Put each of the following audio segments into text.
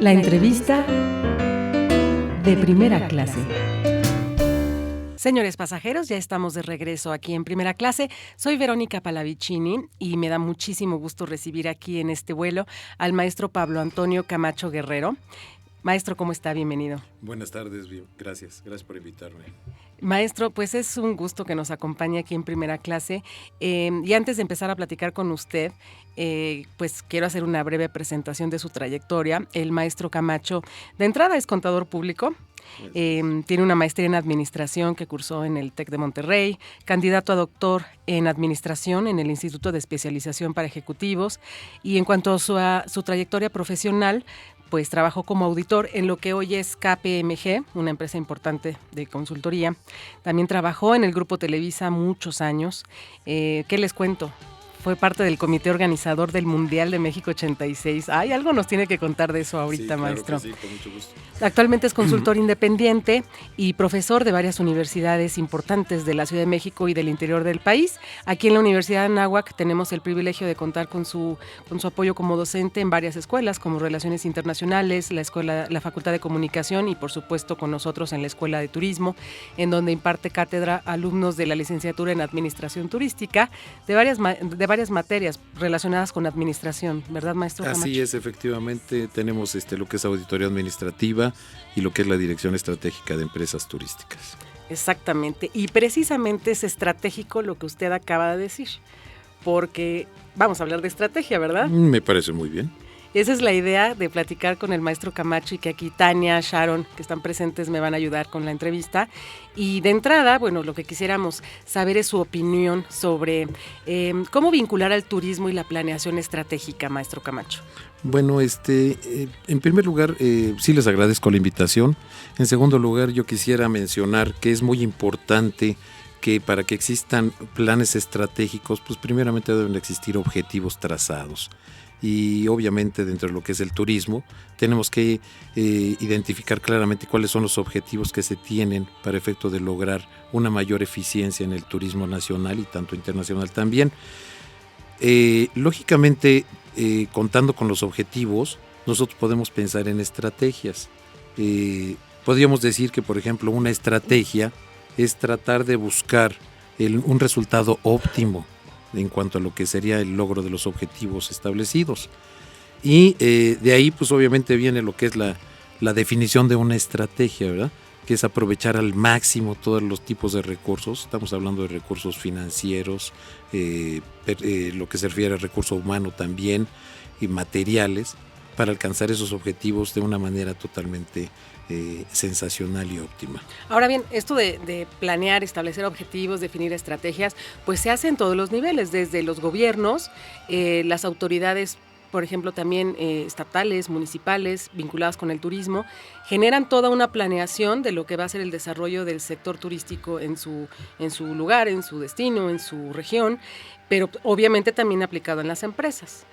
La entrevista de primera clase. Señores pasajeros, ya estamos de regreso aquí en Primera Clase. Soy Verónica Pallavicini y me da muchísimo gusto recibir aquí en este vuelo al maestro Pablo Antonio Camacho Guerrero. Maestro, ¿cómo está? Bienvenido. Buenas tardes, gracias por invitarme. Maestro, pues es un gusto que nos acompañe aquí en Primera Clase. Y antes de empezar a platicar con usted, pues quiero hacer una breve presentación de su trayectoria. El maestro Camacho, de entrada, es contador público. Tiene una maestría en administración que cursó en el TEC de Monterrey, candidato a doctor en administración en el Instituto de Especialización para Ejecutivos, y en cuanto a su trayectoria profesional, pues trabajó como auditor en lo que hoy es KPMG, una empresa importante de consultoría. También trabajó en el Grupo Televisa muchos años. ¿Qué les cuento? Fue parte del comité organizador del Mundial de México 86. Ay, algo nos tiene que contar de eso ahorita, sí, claro, maestro. Sí, con mucho gusto. Actualmente es consultor independiente y profesor de varias universidades importantes de la Ciudad de México y del interior del país. Aquí en la Universidad de Anáhuac tenemos el privilegio de contar con su apoyo como docente en varias escuelas, como Relaciones Internacionales, la Facultad de Comunicación y, por supuesto, con nosotros en la Escuela de Turismo, en donde imparte cátedra a alumnos de la licenciatura en Administración Turística de varias materias relacionadas con administración, ¿verdad, maestro Camacho? Así es, efectivamente, tenemos lo que es auditoría administrativa y lo que es la dirección estratégica de empresas turísticas. Exactamente, y precisamente es estratégico lo que usted acaba de decir, porque vamos a hablar de estrategia, ¿verdad? Me parece muy bien. Esa es la idea de platicar con el maestro Camacho y que aquí Tania, Sharon, que están presentes, me van a ayudar con la entrevista. Y de entrada, bueno, lo que quisiéramos saber es su opinión sobre cómo vincular al turismo y la planeación estratégica, maestro Camacho. Bueno, en primer lugar, sí les agradezco la invitación. En segundo lugar, yo quisiera mencionar que es muy importante que para que existan planes estratégicos, pues primeramente deben existir objetivos trazados. Y obviamente dentro de lo que es el turismo tenemos que identificar claramente cuáles son los objetivos que se tienen para efecto de lograr una mayor eficiencia en el turismo nacional y tanto internacional también. Lógicamente, contando con los objetivos, nosotros podemos pensar en estrategias. Podríamos decir que, por ejemplo, una estrategia es tratar de buscar un resultado óptimo en cuanto a lo que sería el logro de los objetivos establecidos. Y de ahí, pues obviamente viene lo que es la definición de una estrategia, ¿verdad? Que es aprovechar al máximo todos los tipos de recursos. Estamos hablando de recursos financieros, lo que se refiere al recurso humano también, y materiales, para alcanzar esos objetivos de una manera totalmente sensacional y óptima. Ahora bien, esto de planear, establecer objetivos, definir estrategias, pues se hace en todos los niveles, desde los gobiernos, las autoridades, por ejemplo, también estatales, municipales, vinculadas con el turismo, generan toda una planeación de lo que va a ser el desarrollo del sector turístico en su lugar, en su destino, en su región, pero obviamente también aplicado en las empresas.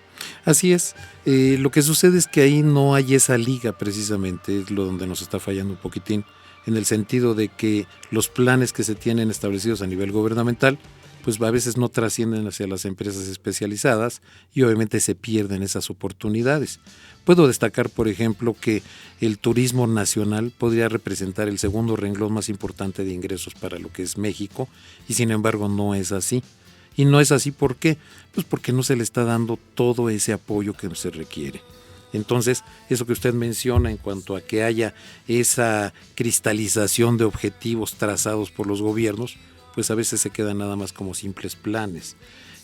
Así es, lo que sucede es que ahí no hay esa liga precisamente, es lo donde nos está fallando un poquitín, en el sentido de que los planes que se tienen establecidos a nivel gubernamental, pues a veces no trascienden hacia las empresas especializadas y obviamente se pierden esas oportunidades. Puedo destacar, por ejemplo, que el turismo nacional podría representar el segundo renglón más importante de ingresos para lo que es México y sin embargo no es así. Y no es así, ¿por qué? Pues porque no se le está dando todo ese apoyo que se requiere. Entonces, eso que usted menciona en cuanto a que haya esa cristalización de objetivos trazados por los gobiernos, pues a veces se quedan nada más como simples planes.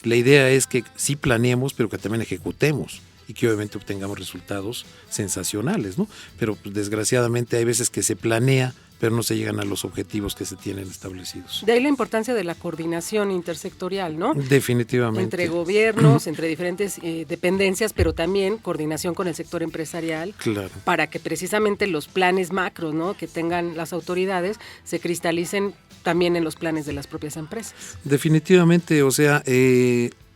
La idea es que sí planeemos, pero que también ejecutemos y que obviamente obtengamos resultados sensacionales, ¿no? Pero pues, desgraciadamente hay veces que se planea, pero no se llegan a los objetivos que se tienen establecidos. De ahí la importancia de la coordinación intersectorial, ¿no? Definitivamente. Entre gobiernos, entre diferentes dependencias, pero también coordinación con el sector empresarial, claro, para que precisamente los planes macros, ¿no?, que tengan las autoridades se cristalicen también en los planes de las propias empresas. Definitivamente, o sea,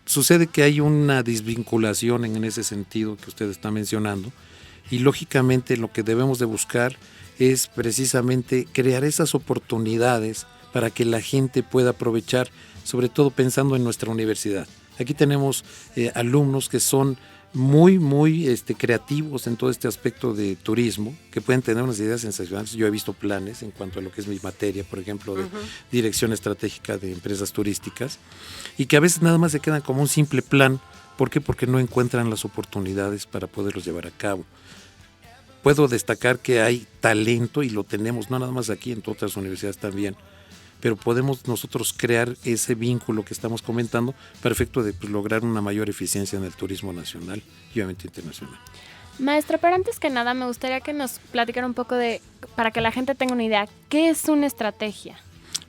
sucede que hay una desvinculación en ese sentido que usted está mencionando y lógicamente lo que debemos de buscar es precisamente crear esas oportunidades para que la gente pueda aprovechar, sobre todo pensando en nuestra universidad. Aquí tenemos alumnos que son muy creativos en todo este aspecto de turismo, que pueden tener unas ideas sensacionales. Yo he visto planes en cuanto a lo que es mi materia, por ejemplo, de dirección estratégica de empresas turísticas, y que a veces nada más se quedan como un simple plan. ¿Por qué? Porque no encuentran las oportunidades para poderlos llevar a cabo. Puedo destacar que hay talento y lo tenemos, no nada más aquí, en otras universidades también, pero podemos nosotros crear ese vínculo que estamos comentando para efecto de lograr una mayor eficiencia en el turismo nacional y obviamente internacional. Maestro, pero antes que nada me gustaría que nos platicara un poco para que la gente tenga una idea, ¿qué es una estrategia?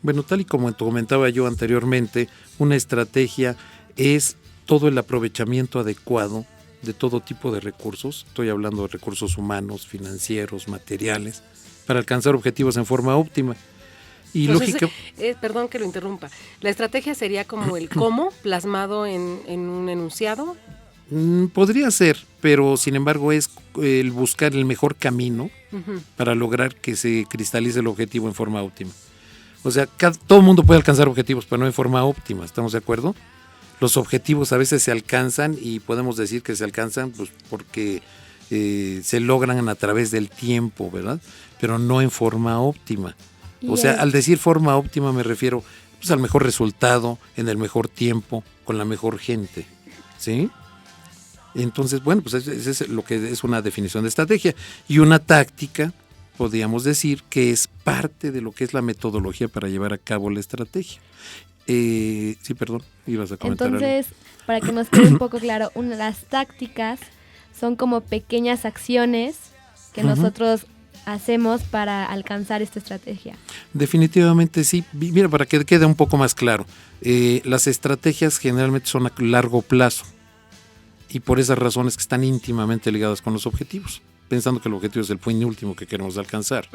Bueno, tal y como comentaba yo anteriormente, una estrategia es todo el aprovechamiento adecuado de todo tipo de recursos, estoy hablando de recursos humanos, financieros, materiales, para alcanzar objetivos en forma óptima. Y entonces, perdón que lo interrumpa, ¿la estrategia sería como el cómo plasmado en un enunciado? Podría ser, pero sin embargo es el buscar el mejor camino para lograr que se cristalice el objetivo en forma óptima. O sea, todo el mundo puede alcanzar objetivos, pero no en forma óptima, ¿estamos de acuerdo? Los objetivos a veces se alcanzan y podemos decir que se alcanzan pues, porque se logran a través del tiempo, ¿verdad? Pero no en forma óptima. O sea, al decir forma óptima me refiero pues, al mejor resultado, en el mejor tiempo, con la mejor gente, ¿sí? Entonces, bueno, pues eso es lo que es una definición de estrategia. Y una táctica, podríamos decir, que es parte de lo que es la metodología para llevar a cabo la estrategia. Sí, perdón, ibas a comentar Entonces, algo. Para que nos quede un poco claro, las tácticas son como pequeñas acciones que nosotros hacemos para alcanzar esta estrategia. Definitivamente sí. Mira, para que quede un poco más claro, las estrategias generalmente son a largo plazo y por esas razones que están íntimamente ligadas con los objetivos, pensando que el objetivo es el fin último que queremos alcanzar.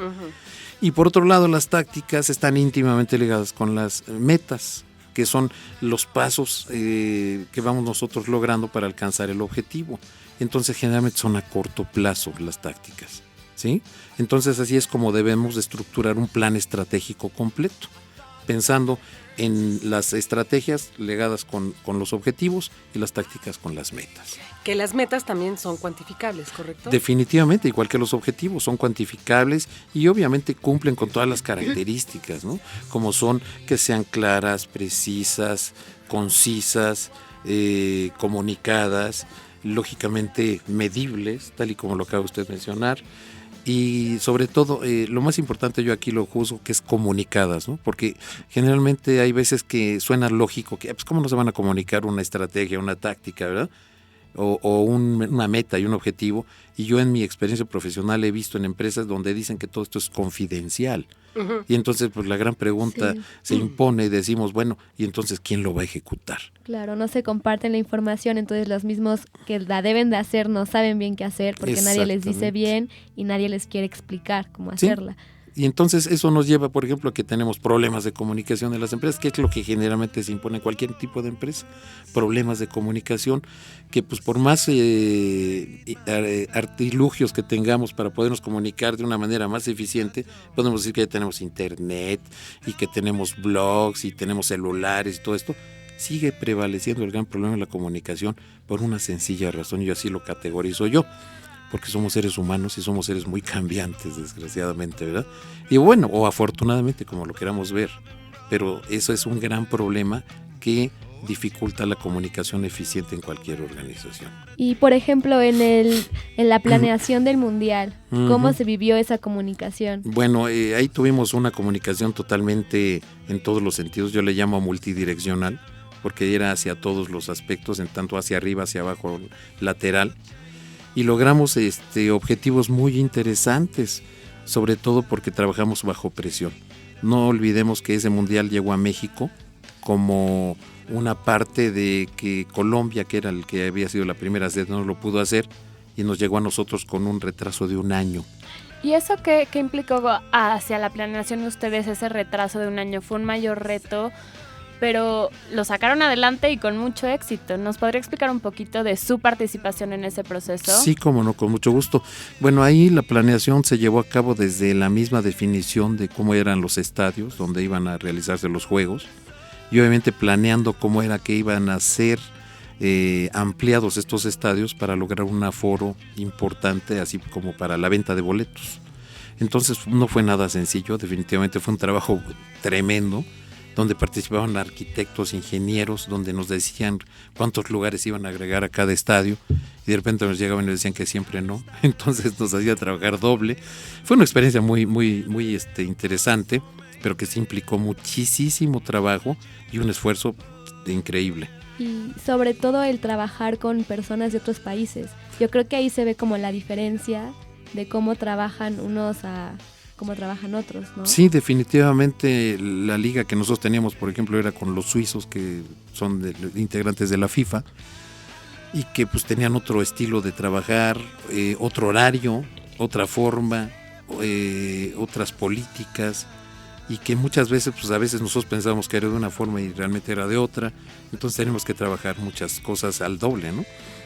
Y por otro lado, las tácticas están íntimamente ligadas con las metas, que son los pasos que vamos nosotros logrando para alcanzar el objetivo. Entonces, generalmente son a corto plazo las tácticas, ¿sí? Entonces, así es como debemos de estructurar un plan estratégico completo, pensando en las estrategias ligadas con los objetivos y las tácticas con las metas. Que las metas también son cuantificables, ¿correcto? Definitivamente, igual que los objetivos, son cuantificables y obviamente cumplen con todas las características, ¿no? Como son que sean claras, precisas, concisas, comunicadas, lógicamente medibles, tal y como lo acaba usted de mencionar. Y sobre todo, lo más importante yo aquí lo juzgo que es comunicadas, ¿no? Porque generalmente hay veces que suena lógico que, pues, ¿cómo no se van a comunicar una estrategia, una táctica, ¿verdad? O una meta y un objetivo? Y yo en mi experiencia profesional he visto en empresas donde dicen que todo esto es confidencial. Y entonces pues la gran pregunta se impone y decimos, bueno, ¿y entonces quién lo va a ejecutar? Claro, no se comparten la información, entonces los mismos que la deben de hacer no saben bien qué hacer porque nadie les dice bien y nadie les quiere explicar cómo hacerla. Y entonces eso nos lleva, por ejemplo, a que tenemos problemas de comunicación en las empresas, que es lo que generalmente se impone en cualquier tipo de empresa, problemas de comunicación, que pues por más artilugios que tengamos para podernos comunicar de una manera más eficiente, podemos decir que ya tenemos internet y que tenemos blogs y tenemos celulares y todo esto, sigue prevaleciendo el gran problema de la comunicación por una sencilla razón, y yo así lo categorizo yo. Porque somos seres humanos y somos seres muy cambiantes, desgraciadamente, ¿verdad? Y bueno, o afortunadamente, como lo queramos ver. Pero eso es un gran problema que dificulta la comunicación eficiente en cualquier organización. Y, por ejemplo, en la planeación del Mundial, ¿cómo se vivió esa comunicación? Bueno, ahí tuvimos una comunicación totalmente en todos los sentidos. Yo le llamo multidireccional, porque era hacia todos los aspectos, en tanto hacia arriba, hacia abajo, lateral. Y logramos objetivos muy interesantes, sobre todo porque trabajamos bajo presión. No olvidemos que ese mundial llegó a México como una parte de que Colombia, que era el que había sido la primera sede, no lo pudo hacer y nos llegó a nosotros con un retraso de un año. ¿Y eso qué implicó hacia la planeación de ustedes, ese retraso de un año? ¿Fue un mayor reto? Pero lo sacaron adelante y con mucho éxito. ¿Nos podría explicar un poquito de su participación en ese proceso? Sí, cómo no, con mucho gusto. Bueno, ahí la planeación se llevó a cabo desde la misma definición de cómo eran los estadios donde iban a realizarse los juegos y obviamente planeando cómo era que iban a ser ampliados estos estadios para lograr un aforo importante, así como para la venta de boletos. Entonces no fue nada sencillo, definitivamente fue un trabajo tremendo, donde participaban arquitectos, ingenieros, donde nos decían cuántos lugares iban a agregar a cada estadio, y de repente nos llegaban y nos decían que siempre no, entonces nos hacía trabajar doble. Fue una experiencia muy interesante, pero que sí implicó muchísimo trabajo y un esfuerzo increíble. Y sobre todo el trabajar con personas de otros países. Yo creo que ahí se ve como la diferencia de cómo trabajan unos a cómo trabajan otros, ¿no? Sí, definitivamente la liga que nosotros teníamos, por ejemplo, era con los suizos, que son integrantes de la FIFA, y que pues tenían otro estilo de trabajar, otro horario, otra forma, otras políticas, y que muchas veces, pues a veces nosotros pensábamos que era de una forma y realmente era de otra, entonces tenemos que trabajar muchas cosas al doble, ¿no?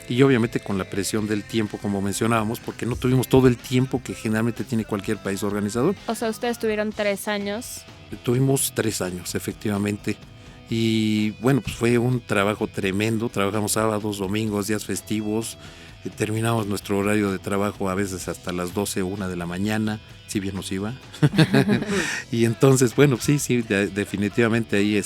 Y obviamente con la presión del tiempo, como mencionábamos, porque no tuvimos todo el tiempo que generalmente tiene cualquier país organizador. O sea, ustedes tuvieron 3 años. Tuvimos 3 años, efectivamente. Y bueno, pues fue un trabajo tremendo. Trabajamos sábados, domingos, días festivos. Terminamos nuestro horario de trabajo a veces hasta las 12, 1 de la mañana, si bien nos iba. Y entonces, bueno, sí, definitivamente ahí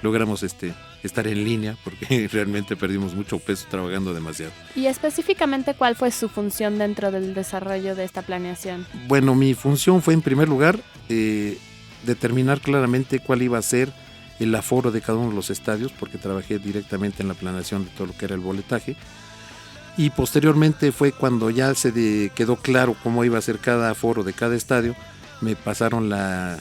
logramos estar en línea, porque realmente perdimos mucho peso trabajando demasiado. Y específicamente, ¿cuál fue su función dentro del desarrollo de esta planeación? Bueno, mi función fue en primer lugar determinar claramente cuál iba a ser el aforo de cada uno de los estadios, porque trabajé directamente en la planeación de todo lo que era el boletaje. Y posteriormente fue cuando ya quedó claro cómo iba a ser cada aforo de cada estadio, me pasaron la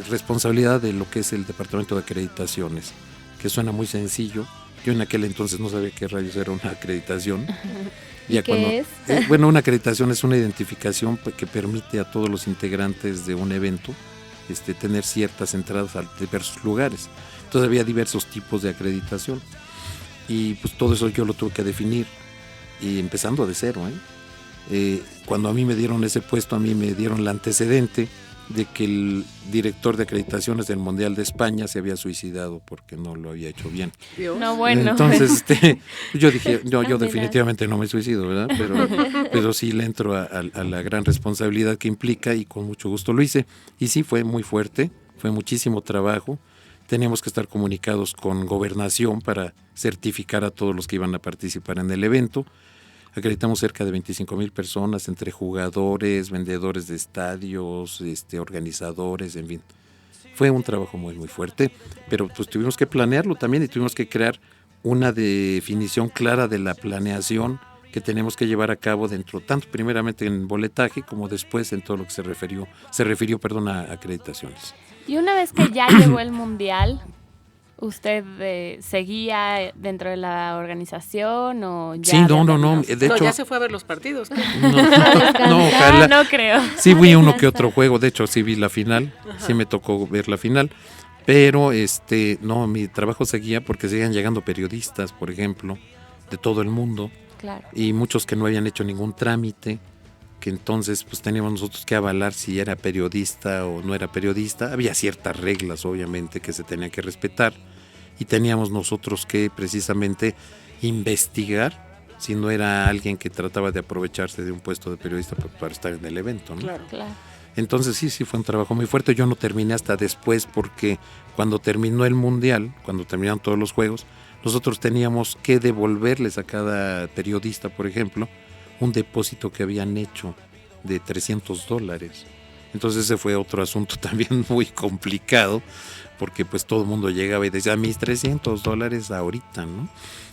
responsabilidad de lo que es el departamento de acreditaciones, que suena muy sencillo. Yo en aquel entonces no sabía qué rayos era una acreditación. ¿Y qué es? Bueno, una acreditación es una identificación que permite a todos los integrantes de un evento tener ciertas entradas a diversos lugares. Entonces había diversos tipos de acreditación. Y pues todo eso yo lo tuve que definir, y empezando de cero. Cuando a mí me dieron ese puesto, a mí me dieron el antecedente de que el director de acreditaciones del Mundial de España se había suicidado porque no lo había hecho bien. No, bueno. Entonces yo dije, yo definitivamente no me suicido, ¿verdad? Pero sí le entro a la gran responsabilidad que implica, y con mucho gusto lo hice. Y sí, fue muy fuerte, fue muchísimo trabajo. Teníamos que estar comunicados con Gobernación para certificar a todos los que iban a participar en el evento. Acreditamos cerca de 25,000 personas, entre jugadores, vendedores de estadios, organizadores, en fin. Fue un trabajo muy, muy fuerte, pero pues tuvimos que planearlo también, y tuvimos que crear una definición clara de la planeación que tenemos que llevar a cabo dentro, tanto primeramente en boletaje como después en todo lo que se refirió a acreditaciones. Y una vez que ya llegó el Mundial, ¿usted seguía dentro de la organización o ya? Sí, no. De hecho, ya se fue a ver los partidos. No, ojalá. No creo. Sí vi uno que otro juego, de hecho sí vi la final, sí me tocó ver la final, pero no, mi trabajo seguía porque seguían llegando periodistas, por ejemplo, de todo el mundo. Claro. Y muchos que no habían hecho ningún trámite, que entonces pues teníamos nosotros que avalar si era periodista o no era periodista. Había ciertas reglas, obviamente, que se tenían que respetar, y teníamos nosotros que precisamente investigar si no era alguien que trataba de aprovecharse de un puesto de periodista para estar en el evento, ¿no? Claro. Entonces sí fue un trabajo muy fuerte. Yo no terminé hasta después, porque cuando terminó el Mundial, cuando terminaron todos los juegos, nosotros teníamos que devolverles a cada periodista, por ejemplo, un depósito que habían hecho de $300. Entonces ese fue otro asunto también muy complicado, porque pues todo el mundo llegaba y decía, mis $300 ahorita, ¿no?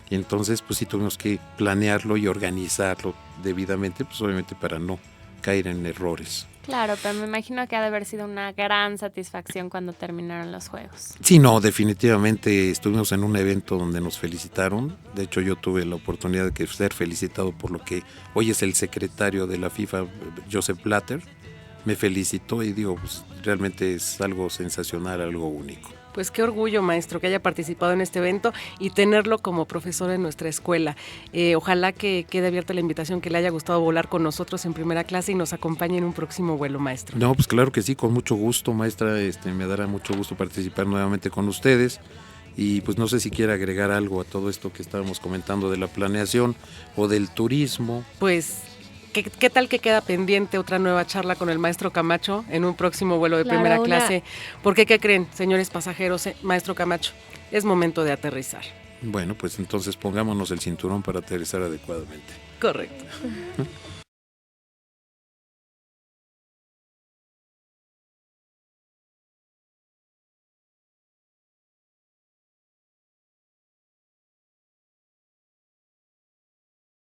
Y entonces pues sí tuvimos que planearlo y organizarlo debidamente, pues obviamente para no caer en errores. Claro, pero me imagino que ha de haber sido una gran satisfacción cuando terminaron los juegos. Sí, no, definitivamente estuvimos en un evento donde nos felicitaron. De hecho, yo tuve la oportunidad de ser felicitado por lo que hoy es el secretario de la FIFA, Joseph Blatter. Me felicitó y digo, pues realmente es algo sensacional, algo único. Pues qué orgullo, maestro, que haya participado en este evento y tenerlo como profesor en nuestra escuela. Ojalá que quede abierta la invitación, que le haya gustado volar con nosotros en primera clase y nos acompañe en un próximo vuelo, maestro. No, pues claro que sí, con mucho gusto, maestra. Me dará mucho gusto participar nuevamente con ustedes. Y pues no sé si quiere agregar algo a todo esto que estábamos comentando de la planeación o del turismo. Pues, ¿qué tal que queda pendiente otra nueva charla con el maestro Camacho en un próximo vuelo de Claro, primera una- clase? Porque, ¿qué creen, señores pasajeros, maestro Camacho? Es momento de aterrizar. Bueno, pues entonces pongámonos el cinturón para aterrizar adecuadamente. Correcto.